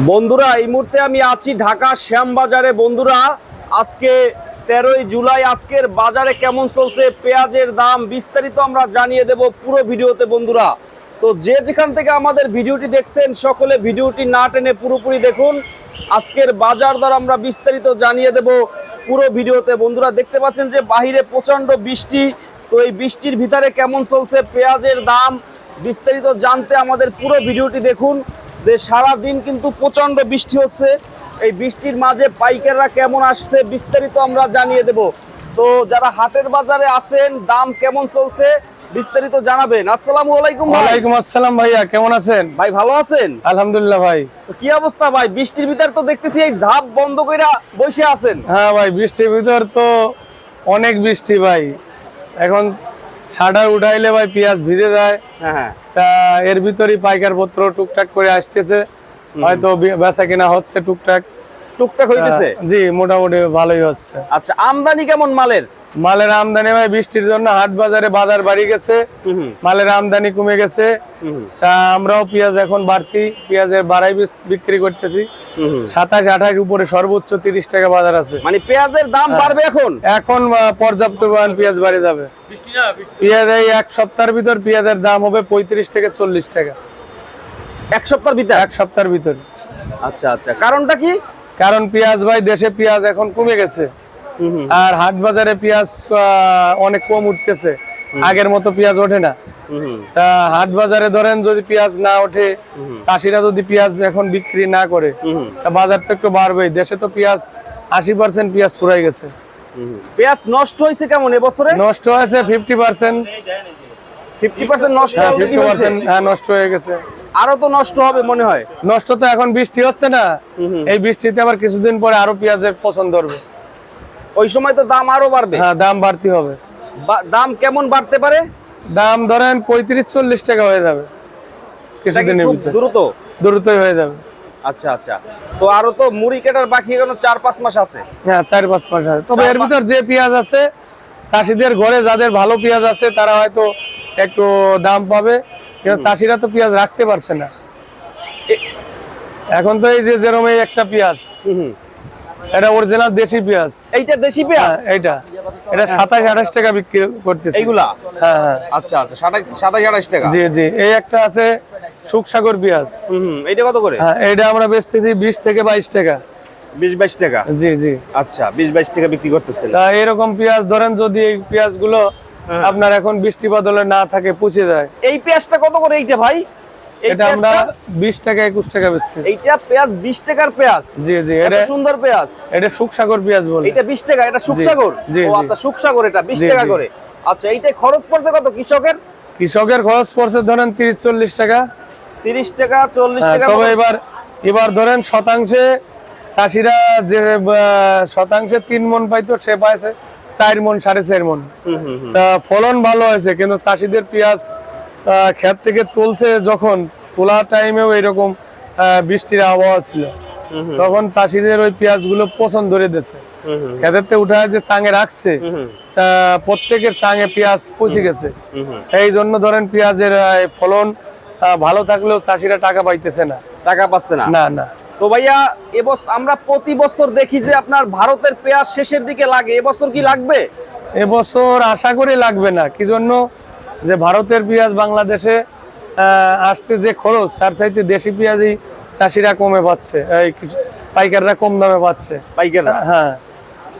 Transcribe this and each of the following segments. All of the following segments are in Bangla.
বন্ধুরা এই মুহূর্তে আমি আছি ঢাকা শ্যামবাজারে। বন্ধুরা আজকে 13ই জুলাই, আজকের বাজারে কেমন চলছে পেঁয়াজের দাম বিস্তারিত আমরা জানিয়ে দেব পুরো ভিডিওতে। বন্ধুরা তো যে যেখান থেকে আমাদের ভিডিওটি দেখছেন সকলে ভিডিওটি না টেনে পুরোপুরি দেখুন। আজকের বাজার দর আমরা বিস্তারিত জানিয়ে দেব পুরো ভিডিওতে। বন্ধুরা দেখতে পাচ্ছেন যে বাহিরে প্রচন্ড বৃষ্টি, তো এই বৃষ্টির ভিতরে কেমন চলছে পেঁয়াজের দাম বিস্তারিত জানতে আমাদের পুরো ভিডিওটি দেখুন। যে সারাদিন কিন্তু প্রচন্ড বৃষ্টি হচ্ছে, এই বৃষ্টির মাঝে পাইকাররা কেমন আসছে বিস্তারিত আমরা জানিয়ে দেব। তো যারা হাটের বাজারে আছেন দাম কেমন চলছে বিস্তারিত জানাবেন। আসসালামু আলাইকুম। ওয়ালাইকুম আসসালাম ভাইয়া, কেমন আছেন? ভাই ভালো আছেন? আলহামদুলিল্লাহ ভাই। তো কি অবস্থা ভাই? বৃষ্টির ভিতর তো দেখতেছি এই ঝাপ বন্ধ কইরা বসে আছেন। হ্যাঁ ভাই, বৃষ্টির ভিতর তো অনেক বৃষ্টি ভাই। এখন ছাড়া উঠাইলে ভাই পেঁয়াজ ভিজে যায়। হ্যাঁ, তা এর ভিতরই পাইকার পত্র টুকটাক করে আসতেছে, হয়তো বেচা কিনা হচ্ছে টুকটাক টুকটাক হইতেছে। জি, মোটামুটি ভালোই হচ্ছে। আচ্ছা, আমদানি কেমন মালের? মালের আমদানি ভাই বৃষ্টির জন্য হাট বাজারে বাজার বাড়ি গেছে, মালের আমদানি কমে গেছে। তা আমরাও পেঁয়াজ এখন বাড়তি পেঁয়াজের বাড়াই বিক্রি করতেছি। 27-28 উপরে সর্বোচ্চ 30 টাকা বাজার আছে। মানে পেঁয়াজের দাম বাড়বে এখন? এখন পর্যাপ্ত পরিমাণ পেঁয়াজ বাড়ে যাবে। পেঁয়াজ এই এক সপ্তাহের ভিতর পেঁয়াজের দাম হবে 35 থেকে 40 টাকা। এক সপ্তাহের ভিতর? এক সপ্তাহের ভিতর। আচ্ছা আচ্ছা, কারণটা কি? কারণ পেঁয়াজ ভাই দেশে পেঁয়াজ এখন কমে গেছে, আর হাট বাজারে পেঁয়াজ অনেক কম উঠতেছে, আগের মতো পেঁয়াজ ওঠে না। তা হাট বাজারে ধরেন যদি পেঁয়াজ না ওঠে, চাষিরা যদি পেঁয়াজ এখন বিক্রি না করে, তা বাজার তো একটু বাড়বেই। দেশে তো পেঁয়াজ 80% পেঁয়াজ ফুরাই গেছে। পেঁয়াজ নষ্ট হয়েছে কেমন এবছরে? নষ্ট হয়েছে 50%। 50% নষ্ট অলরেডি হয়েছে? হ্যাঁ, নষ্ট হয়ে গেছে। আরো তো নষ্ট হবে মনে হয়। নষ্ট তো এখন বৃষ্টি হচ্ছে না, এই বৃষ্টিতে আবার কিছুদিন পরে আরো পেঁয়াজের পছন্দ ধরবে, ওই সময় তো দাম আরো বাড়বে। হ্যাঁ, দাম বাড়তি হবে। দাম কেমন বাড়তে পারে? দাম ধরেন 35-40 টাকা হয়ে যাবে কিছুদিনের খুব ভিতরে, দ্রুতই হয়ে যাবে। আচ্ছা আচ্ছা, তো আরো তো মুড়ি কাটার বাকি এখনো 4-5 মাস আছে। হ্যাঁ, 4-5 মাস আছে। তবে এর ভিতর যে পেঁয়াজ আছে, চাষিদের ঘরে যাদের ভালো পেঁয়াজ আছে তারা হয়তো একটু দাম পাবে, কিন্তু চাষিরা তো পেঁয়াজ রাখতে পারছে না। এখন তো এই যে যেরকম এই একটা পেঁয়াজ, এটা অরিজিনাল দেশি পেঁয়াজ। এইটা দেশি পেঁয়াজ? এটা 27-28 টাকা বিক্রি করতেছে এইগুলা? হ্যাঁ হ্যাঁ। আচ্ছা আচ্ছা, 27-28 টাকা। জি জি। এই একটা আছে সুখসাগর পেঁয়াজ। এইটা কত করে? হ্যাঁ, এটা আমরা বেচতেছি 20 থেকে 22 টাকা। 20-22 টাকা? জি জি। আচ্ছা, 20-22 টাকা বিক্রি করতেছেন। তা এরকম পেঁয়াজ ধরেন যদি এই পেঁয়াজগুলো আপনার এখন বৃষ্টি বদলে না থাকে, পচে যায়। এই পেঁয়াজটা কত করে এইটা ভাই? এটা আমরা 20 টাকা 21 টাকা বেচছি। এইটা পেঁয়াজ 20 টাকার পেঁয়াজ? জি জি। এটা সুন্দর পেঁয়াজ। এটা সুখসাগর পেঁয়াজ বলে। এটা 20 টাকা? এটা সুখসাগর? ও আচ্ছা, সুখসাগর এটা 20 টাকা করে। আচ্ছা, এইটা খরচ পড়ছে কত কৃষকের? কৃষকের খরচ পড়ছে ধরেন 30-40 টাকা। 30 টাকা 40 টাকা। তবে এবার ধরেন শতাংশে চাষিরা যে শতাংশে 3 মণ পাইতো, সে পাইছে 4 মণ 4.5 মণ। তা ফলন ভালো হয়েছে, কিন্তু চাষিদের পেঁয়াজ ক্ষেত থেকে তুলছে, যখন তোলার টাইমেও এরকম বৃষ্টির আবহাওয়া ছিল, তখন চাষিদের ওই পেঁয়াজ গুলো পচন ধরে দিচ্ছে। ক্ষেতের থেকে উঠে যে চাঙে রাখছে, প্রত্যেকের চাঙে পেঁয়াজ পচে গেছে। এই জন্য ধরেন পেঁয়াজের ফলন ভালো থাকলেও চাষিরা টাকা পাইতেছে না। টাকা পাচ্ছে না? না না। তো ভাইয়া এবছর আমরা প্রতি বছর দেখি যে আপনার ভারতের পেঁয়াজ শেষের দিকে লাগে, এবছর কি লাগবে? এবছর আশা করি লাগবে না। কি জন্য? যে ভারতের পেঁয়াজ বাংলাদেশে আসতে যে খরচ, তার চাইতে দেশি পেঁয়াজই চাষিরা কমে পাচ্ছে, এই পাইকাররা কম দামে পাচ্ছে। পাইকাররা? হ্যাঁ।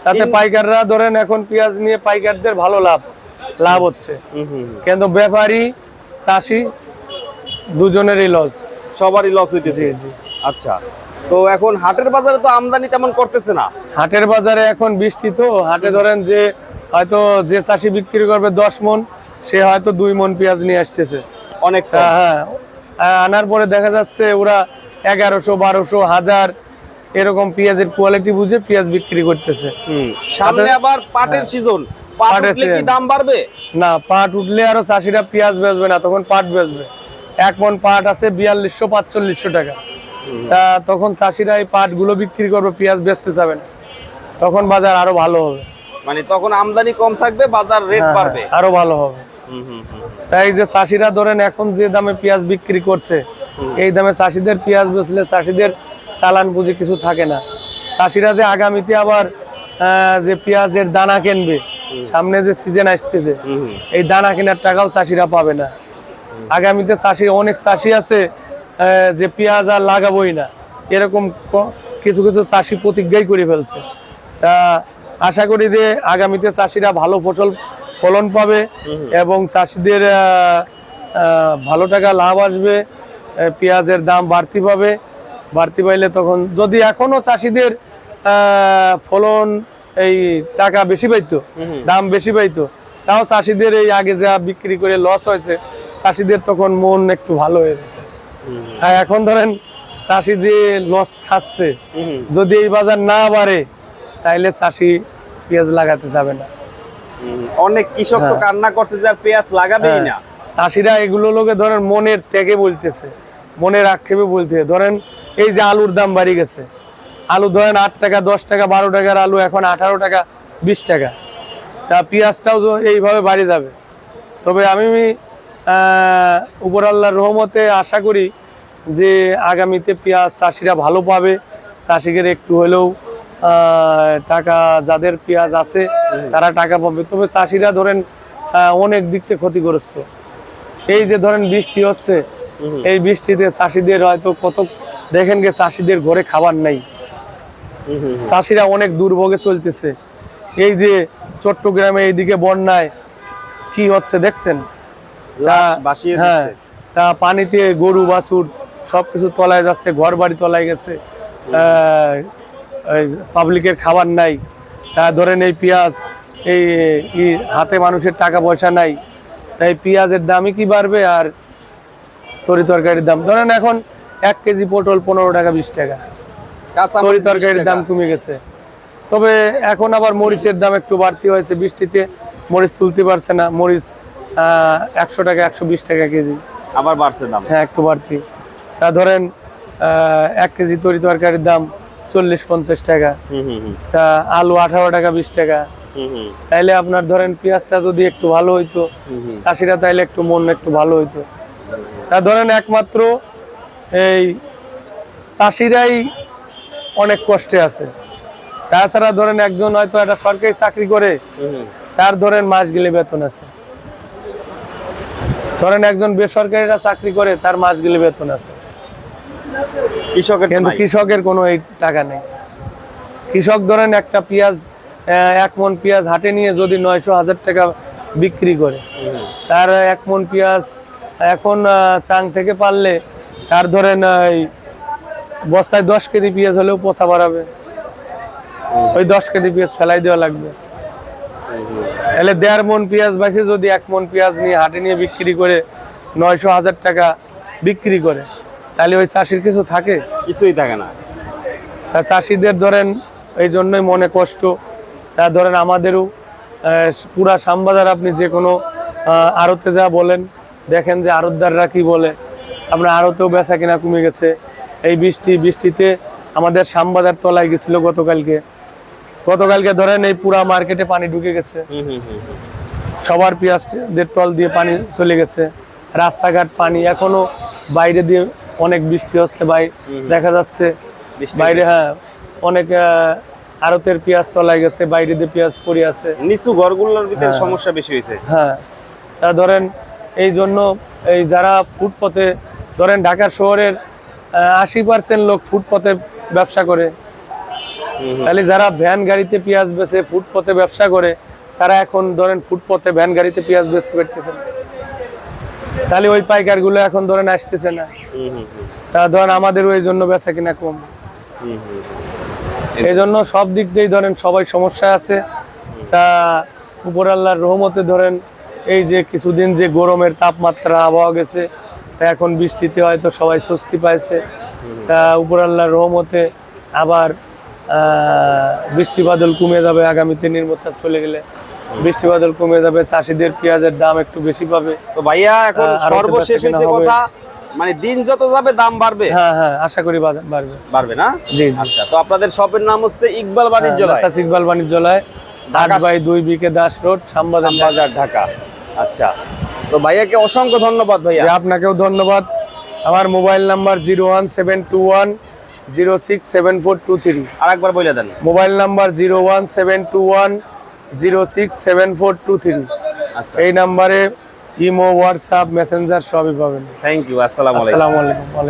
তাতে পাইকাররা ধরেন এখন পেঁয়াজ নিয়ে পাইকারদের ভালো লাভ হচ্ছে, কিন্তু ব্যাপারী চাষি দুজনেরই লস, সবারই লস হইতেছে। আচ্ছা, তো এখন হাটের বাজারে তো আমদানি তেমন করতেছে না। হাটের বাজারে এখন বৃষ্টি, তো হাটে ধরেন যে হয়তো যে চাষি বিক্রি করবে 10 মণ, সে হয়তো 2 মণ পেঁয়াজ নিয়ে আসতেছে অনেক। হ্যাঁ, আনার পরে দেখা যাচ্ছে ওরা 1100, 1200, 1000 এরকম পেঁয়াজের কোয়ালিটি বুঝে পেঁয়াজ বিক্রি করতেছে। সামনে আবার পাটের সিজন, পাট উঠলে কি দাম বাড়বে? না, পাট উঠলে আরো চাষিরা পেঁয়াজ বেচবে না, তখন পাট বেচবে। 1 মণ পাট আছে 4200-4500 টাকা। তা তখন চাষিরা এই পাট গুলো বিক্রি করবে, পেঁয়াজ বেচতে যাবে না, তখন বাজার আরো ভালো হবে। মানে তখন আমদানি কম থাকবে, বাজার রেট বাড়বে, আরো ভালো হবে। তাই যে চাষিরা ধরেন এখন যে দামে পেঁয়াজ বিক্রি করছে, এই দামে চাষিদের পেঁয়াজ বেচলে চাষিদের চালান পুঁজি কিছু থাকে না। চাষিরা যে আগামীতে আবার যে পেঁয়াজের দানা কিনবে, সামনে যে সিজন আসতেছে, এই দানা কেনার টাকাও চাষিরা পাবে না। আগামীতে চাষি, অনেক চাষি আছে যে পেঁয়াজ আর লাগাবোই না, এরকম কিছু কিছু চাষি প্রতিজ্ঞাই করে ফেলছে। তা আশা করি যে আগামীতে চাষিরা ভালো ফলন পাবে এবং চাষিদের ভালো টাকা লাভ আসবে, পেঁয়াজের দাম বাড়তি পাবে। বাড়তি পাইলে তখন যদি এখনো চাষিদের ফলন এই টাকা বেশি পাইতো, দাম বেশি পাইতো, তাও চাষিদের এই আগে যা বিক্রি করে লস হয়েছে, চাষিদের তখন মন একটু ভালো হয়ে যেত। আর এখন ধরেন চাষি যে লস খাচ্ছে, যদি এই বাজার না বাড়ে তাইলে চাষি পেঁয়াজ লাগাতে যাবে না। অনেক কৃষক তো কান্না করছে যে আর পেঁয়াজ লাগাবেই না। চাষিরা এগুলো লোকে ধরেন মনের থেকে বলতেছে, মনের আক্ষেপে বলতেছে। ধরেন এই যে আলুর দাম বাড়ি গেছে, আলু ধরেন 8 টাকা 10 টাকা 12 টাকার আলু এখন 18 টাকা 20 টাকা। তা পেঁয়াজটাও এইভাবে বাড়ি যাবে। তবে আমি উপর আল্লাহর রহমতে আশা করি যে আগামীতে পেঁয়াজ চাষিরা ভালো পাবে, চাষিদের একটু হলেও টাকা, যাদের পেঁয়াজ আছে তারা টাকা পাবে। তবে চাষিরা ধরেন অনেক দিক থেকে ক্ষতিগ্রস্ত। এই যে ধরেন বৃষ্টি হচ্ছে, এই বৃষ্টিতে চাষিদের হয়তো কত দেখেন গে চাষিদের ঘরে খাবার নাই, চাষিরা অনেক দুর্ভোগে চলতেছে। এই যে চট্টগ্রামে এইদিকে বন্যায় কি হচ্ছে দেখছেন, হ্যাঁ, তা পানিতে গরু বাছুর সবকিছু তলায় যাচ্ছে, ঘর বাড়ি তলায় গেছে, পাবলিকের খাবার নাই। তা ধরেন এই পেঁয়াজ, এই হাতে মানুষের টাকা পয়সা নাই, তাই পেঁয়াজের দামই কি বাড়বে। আর তরি তরকারির দাম ধরেন এখন 1 কেজি পটল 15 টাকা 20 টাকা, তরি তরকারির দাম কমে গেছে। তবে এখন আবার মরিচের দাম একটু বাড়তি হয়েছে, বৃষ্টিতে মরিচ তুলতে পারছে না, মরিচ 100 টাকা 120 টাকা কেজি আবার বাড়ছে দাম, হ্যাঁ একটু বাড়তি। তা ধরেন 1 কেজি তরি তরকারির দাম 40-50 টাকা, তা আলু 18 টাকা 20 টাকা। তাইলে আপনার ধরেন পেঁয়াজটা যদি একটু ভালো হইতো, চাষিরা তাইলে একটু মন একটু ভালো হইতো। তা ধরেন একমাত্র এই চাষিরাই অনেক কষ্টে আছে। তাছাড়া ধরেন একজন হয়তো একটা সরকারি চাকরি করে, তার ধরেন মাস গেলে বেতন আছে। ধরেন একজন বেসরকারিরা চাকরি করে, তার মাস গেলে বেতন আছে। কিন্তু কৃষকের কোনো এই টাকা নেই। কৃষক ধরেন একটা পেঁয়াজ, 1 মন পেঁয়াজ হাটে নিয়ে যদি 900-1000 টাকা বিক্রি করে, তার 1 মন পেঁয়াজ এখন চাং থেকে পারলে তার ধরেন বস্তায় 10 কেজি পেঁয়াজ হলেও পচা বাড়াবে, ওই 10 কেজি পেঁয়াজ ফেলাই দেওয়া লাগবে। তাহলে 1.5 মন পেঁয়াজ বাইসে যদি 1 মন পেঁয়াজ নিয়ে হাটে নিয়ে বিক্রি করে 900-1000 টাকা বিক্রি করে, তাহলে ওই চাষির কিছু থাকে? কিছুই থাকে না। তা চাষিদের ধরেন এই জন্যই মনে কষ্ট। তা ধরেন আমাদেরও পুরা শ্যামবাজার, আপনি যে কোনো আড়তে যা বলেন, দেখেন যে আড়তদাররা কি বলে, আপনার আড়তেও বেচা কিনা কমে গেছে। এই বৃষ্টিতে আমাদের শ্যামবাজার তলায় গেছিল গতকালকে ধরেন এই পুরা মার্কেটে পানি ঢুকে গেছে, সবার পেঁয়াজদের তল দিয়ে পানি চলে গেছে, রাস্তাঘাট পানি। এখনো বাইরে দিয়ে অনেক বৃষ্টি হচ্ছে ভাই, দেখা যাচ্ছে বাইরে, হ্যাঁ অনেক আড়তের পেঁয়াজ তলায় গেছে, বাইরে দিয়ে পেঁয়াজ পড়ে আছে, নিচু ঘরগুলোর ভিতরে সমস্যা বেশি হয়েছে। হ্যাঁ, তা ধরেন এই জন্য এই যারা ফুটপথে, ধরেন ঢাকা শহরের 80% লোক ফুটপথে ব্যবসা করে, তাহলে যারা ভ্যান গাড়িতে পেঁয়াজ বেচে ফুটপথে ব্যবসা করে, তারা এখন ধরেন ফুটপথে ভ্যান গাড়িতে পেঁয়াজ বেচতে পারতেছে না, তাহলে ওই পাইকার গুলো এখন ধরেন আসতেছে না। তা ধরেন আমাদেরও এই জন্য বেচা কিনা কম। এই জন্য সব দিক দিয়েই ধরেন সবাই সমস্যা আছে। তা উপর আল্লাহর রহমতে ধরেন এই যে কিছুদিন যে গরমের তাপমাত্রা আবহাওয়া গেছে, তা এখন বৃষ্টিতে হয়তো সবাই স্বস্তি পাইছে। তা উপর আল্লাহর রহমতে আবার বৃষ্টি বাদল কমে যাবে, আগামীতে নির্বাচন চলে গেলে বৃষ্টি বাদল কমে যাবে, চাষিদের পেঁয়াজের দাম একটু বেশি পাবে। তো ভাইয়া এখন সর্বশেষ হইছে কথা, মানে দিন যত যাবে দাম বাড়বে। হ্যাঁ হ্যাঁ, আশা করি বাড়বে না? জি। আচ্ছা, তো আপনাদের শপের নাম হচ্ছে ইকবাল বাণিজ্যালয়, ইকবাল বাণিজ্যালয়, 8/2 বিকে দাস রোড, শ্যামবাজার, ঢাকা। আচ্ছা, তো ভাইয়াকে অসংখ্য ধন্যবাদ। ভাইয়া আপনাকেও ধন্যবাদ। আমার মোবাইল নাম্বার 067423। আরেকবার বলে দেন। Mobile number 01721067423। আচ্ছা, এই নাম্বারে ইমো, হোয়াটসঅ্যাপ, মেসেঞ্জার সবই পাবেন। Thank you. আসসালামু আলাইকুম। আসসালামু আলাইকুম।